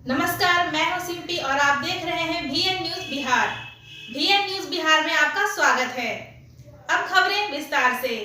नमस्कार, मैं हूं सिम्पी और आप देख रहे हैं VN news Bihar. VN news Bihar में आपका स्वागत है। अब खबरें विस्तार से।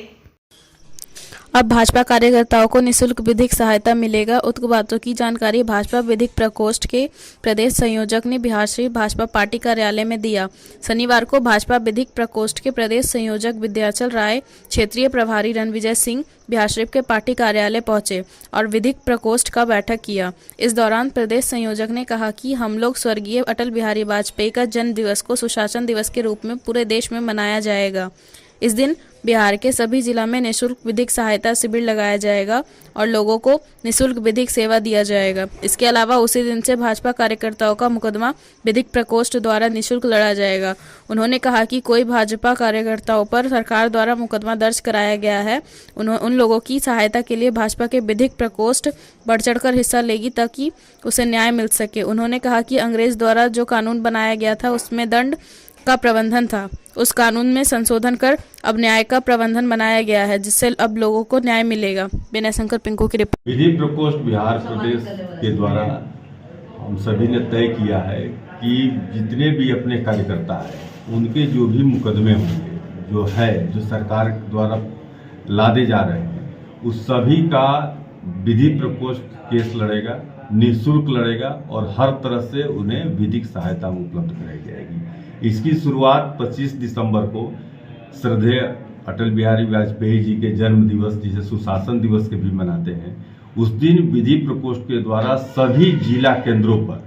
अब भाजपा कार्यकर्ताओं को निःशुल्क विधिक सहायता मिलेगा। उक्त बातों की जानकारी भाजपा विधिक प्रकोष्ठ के प्रदेश संयोजक ने बिहारशरीफ भाजपा पार्टी कार्यालय में दिया। शनिवार को भाजपा विधिक प्रकोष्ठ के प्रदेश संयोजक विद्याचल राय, क्षेत्रीय प्रभारी रणविजय सिंह बिहारशरीफ के पार्टी कार्यालय पहुंचे और विधिक प्रकोष्ठ का बैठक किया। इस दौरान प्रदेश संयोजक ने कहा कि हम लोग स्वर्गीय अटल बिहारी वाजपेयी का जन्म दिवस को सुशासन दिवस के रूप में पूरे देश में मनाया जाएगा। इस दिन बिहार के सभी जिला में निःशुल्क विधिक सहायता शिविर लगाया जाएगा और लोगों को निःशुल्क विधिक सेवा दिया जाएगा। इसके अलावा उसी दिन से भाजपा कार्यकर्ताओं का मुकदमा विधिक प्रकोष्ठ द्वारा निःशुल्क लड़ा जाएगा। उन्होंने कहा कि कोई भाजपा कार्यकर्ताओं पर सरकार द्वारा मुकदमा दर्ज कराया गया है, उन लोगों की सहायता के लिए भाजपा के विधिक प्रकोष्ठ बढ़ चढ़कर हिस्सा लेगी ताकि उसे न्याय मिल सके। उन्होंने कहा कि अंग्रेज द्वारा जो कानून बनाया गया था उसमें दंड का प्रबंधन था, उस कानून में संशोधन कर अब न्याय का प्रबंधन बनाया गया है, जिससे अब लोगों को न्याय मिलेगा। विनय शंकर पिंकू की रिपोर्ट। विधि प्रकोष्ठ बिहार प्रदेश के द्वारा हम सभी ने तय किया है कि जितने भी अपने कार्यकर्ता हैं उनके जो भी मुकदमे होंगे जो सरकार द्वारा लादे जा रहे हैं उस सभी का विधि प्रकोष्ठ केस लड़ेगा, निःशुल्क लड़ेगा और हर तरह से उन्हें विधिक सहायता उपलब्ध कराई जाएगी। इसकी शुरुआत 25 दिसंबर को श्रद्धेय अटल बिहारी वाजपेयी जी के जन्म दिवस, जिसे सुशासन दिवस के भी मनाते हैं, उस दिन विधि प्रकोष्ठ के द्वारा सभी जिला केंद्रों पर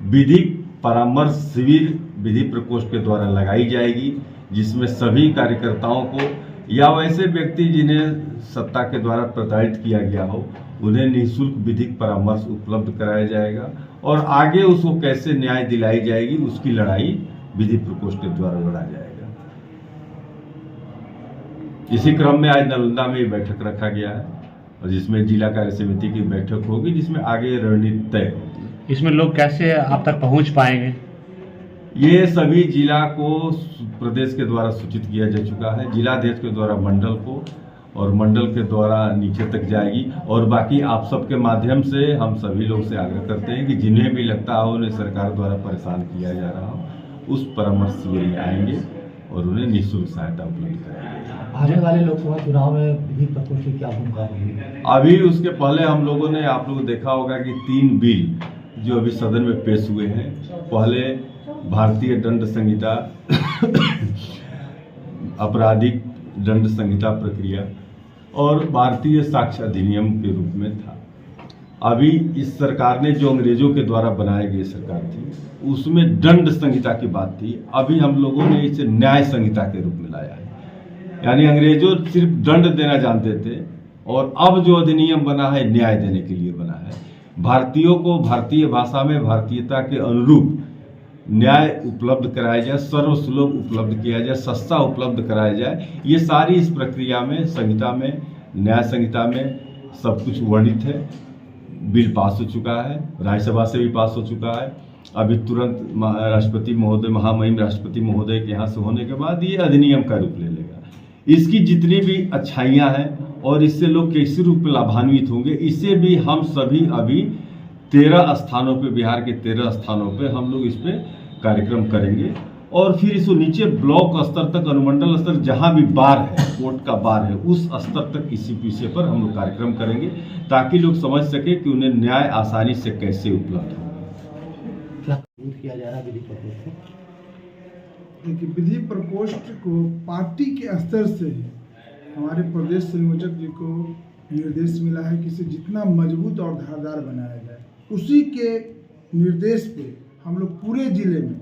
विधिक परामर्श शिविर विधि प्रकोष्ठ के द्वारा लगाई जाएगी, जिसमें सभी कार्यकर्ताओं को या वैसे व्यक्ति जिन्हें सत्ता के द्वारा प्रताड़ित किया गया हो उन्हें निःशुल्क विधिक परामर्श उपलब्ध कराया जाएगा और आगे उसको कैसे न्याय दिलाई जाएगी उसकी लड़ाई विधि प्रकोष्ठ के द्वारा लड़ा जाएगा। इसी क्रम में आज नालंदा में बैठक रखा गया है और जिसमें जिला कार्य समिति की बैठक होगी, जिसमें आगे रणनीति तय होगी। इसमें लोग कैसे आप तक पहुंच पाएंगे? ये सभी जिला को प्रदेश के द्वारा सूचित किया जा चुका है, जिलाध्यक्ष के द्वारा मंडल को और मंडल के द्वारा नीचे तक जाएगी और बाकी आप सबके माध्यम से हम सभी लोग से आग्रह करते हैं कि जिन्हें भी लगता हो उन्हें सरकार द्वारा परेशान किया जा रहा हो उस परामर्श शिविर में आएंगे और उन्हें निःशुल्क सहायता उपलब्ध कराएंगे। आने वाले लोकसभा चुनाव में विधि प्रकोष्ठ की क्या भूमिका होगी? अभी उसके पहले हम लोगों ने आप लोग देखा होगा कि 3 बिल जो अभी सदन में पेश हुए हैं, पहले भारतीय दंड संहिता आपराधिक दंड संहिता प्रक्रिया और भारतीय साक्ष्य अधिनियम के रूप में था। अभी इस सरकार ने जो अंग्रेजों के द्वारा बनाई गई सरकार थी उसमें दंड संहिता की बात थी, अभी हम लोगों ने इसे न्याय संहिता के रूप में लाया है। यानी अंग्रेजों सिर्फ दंड देना जानते थे और अब जो अधिनियम बना है न्याय देने के लिए बना है। भारतीयों को भारतीय भाषा में भारतीयता के अनुरूप न्याय उपलब्ध कराया जाए, सर्वसुलभ उपलब्ध किया जाए, सस्ता उपलब्ध कराया जाए। ये सारी इस प्रक्रिया में संहिता में न्याय संहिता में सब कुछ वर्णित है। बिल पास हो चुका है, राज्यसभा से भी पास हो चुका है। अभी तुरंत राष्ट्रपति महोदय, महामहिम राष्ट्रपति महोदय के यहाँ से होने के बाद ये अधिनियम का रूप ले लेगा। इसकी जितनी भी अच्छाइयाँ हैं और इससे लोग किस रूप में लाभान्वित होंगे, इसे भी हम सभी अभी 13 स्थानों पे, बिहार के 13 स्थानों पे हम लोग इस पे कार्यक्रम करेंगे और फिर इसको नीचे ब्लॉक स्तर तक, अनुमंडल स्तर, जहां भी बार है, कोर्ट का बार है, उस स्तर तक इसी विषय पर हम लोग कार्यक्रम करेंगे ताकि लोग समझ सके कि उन्हें न्याय आसानी से कैसे उपलब्ध होगा। क्या किया जा रहा है विधि प्रकोष्ठ को? देखिए, विधि प्रकोष्ठ को पार्टी के स्तर से ही हमारे प्रदेश संयोजक जी को निर्देश मिला है कि इसे जितना मजबूत और धारदार बनाया जाए। उसी के निर्देश पे हम लोग पूरे जिले में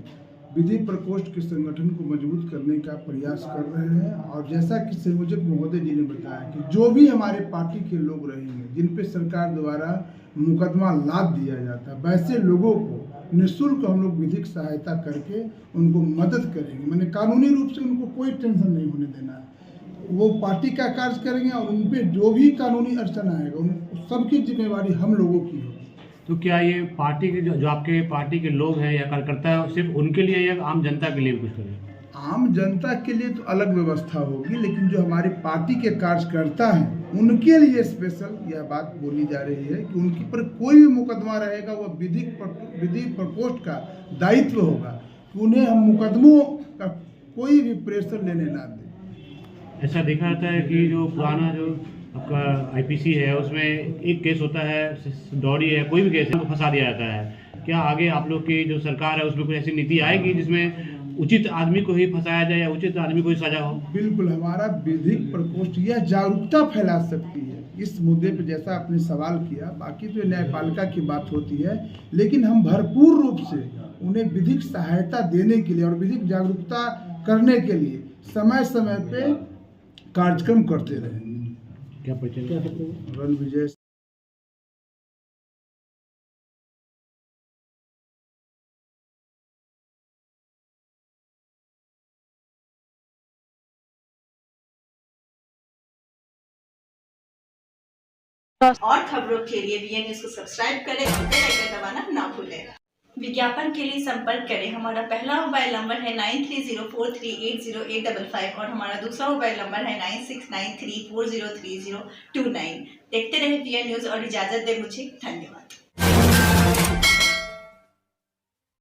विधि प्रकोष्ठ के संगठन को मजबूत करने का प्रयास कर रहे हैं और जैसा कि संयोजक महोदय जी ने बताया कि जो भी हमारे पार्टी के लोग रहेंगे जिन पे सरकार द्वारा मुकदमा लाद दिया जाता है, वैसे लोगों को निःशुल्क हम लोग विधिक सहायता करके उनको मदद करेंगे। मैंने कानूनी रूप से उनको कोई टेंशन नहीं होने देना है। वो पार्टी का कार्य करेंगे और उन पर जो भी कानूनी अड़चन आएगा उन सबकी जिम्मेवारी हम लोगों की होगी। तो क्या ये पार्टी के जो आपके पार्टी के लोग हैं या कार्यकर्ता है, सिर्फ उनके लिए या आम जनता के लिए भी कुछ करें? आम जनता के लिए तो अलग व्यवस्था होगी, लेकिन जो हमारी पार्टी के कार्यकर्ता हैं उनके लिए स्पेशल यह बात बोली जा रही है कि उनकी पर कोई भी मुकदमा रहेगा वह विधिक प्रकोष्ठ का दायित्व होगा कि उन्हें हम मुकदमों का कोई भी प्रेशर लेने ना दें। ऐसा देखा जाता है कि जो पुराना जो आपका आईपीसी है उसमें एक केस होता है, दौड़ी है, कोई भी केस है, तो फंसा दिया जाता है। क्या आगे आप लोग की जो सरकार है उसमें कोई ऐसी नीति आएगी जिसमें उचित आदमी को ही फंसाया जाए या उचित आदमी को ही सजा हो? बिल्कुल, हमारा विधिक प्रकोष्ठ यह जागरूकता फैला सकती है इस मुद्दे पर, जैसा आपने सवाल किया। बाकी तो न्यायपालिका की बात होती है, लेकिन हम भरपूर रूप से उन्हें विधिक सहायता देने के लिए और विधिक जागरूकता करने के लिए समय समय पे कार्यक्रम करते रहे। क्या परिचय? रणविजय। और खबरों के लिए VN न्यूज़ को सब्सक्राइब करें और बेल आइकन दबाना ना भूलें। विज्ञापन के लिए संपर्क करें। हमारा पहला मोबाइल नंबर है 9304380855 और हमारा दूसरा मोबाइल नंबर है 9693403029। देखते रहे VN न्यूज़ और इजाज़त दें मुझे। धन्यवाद।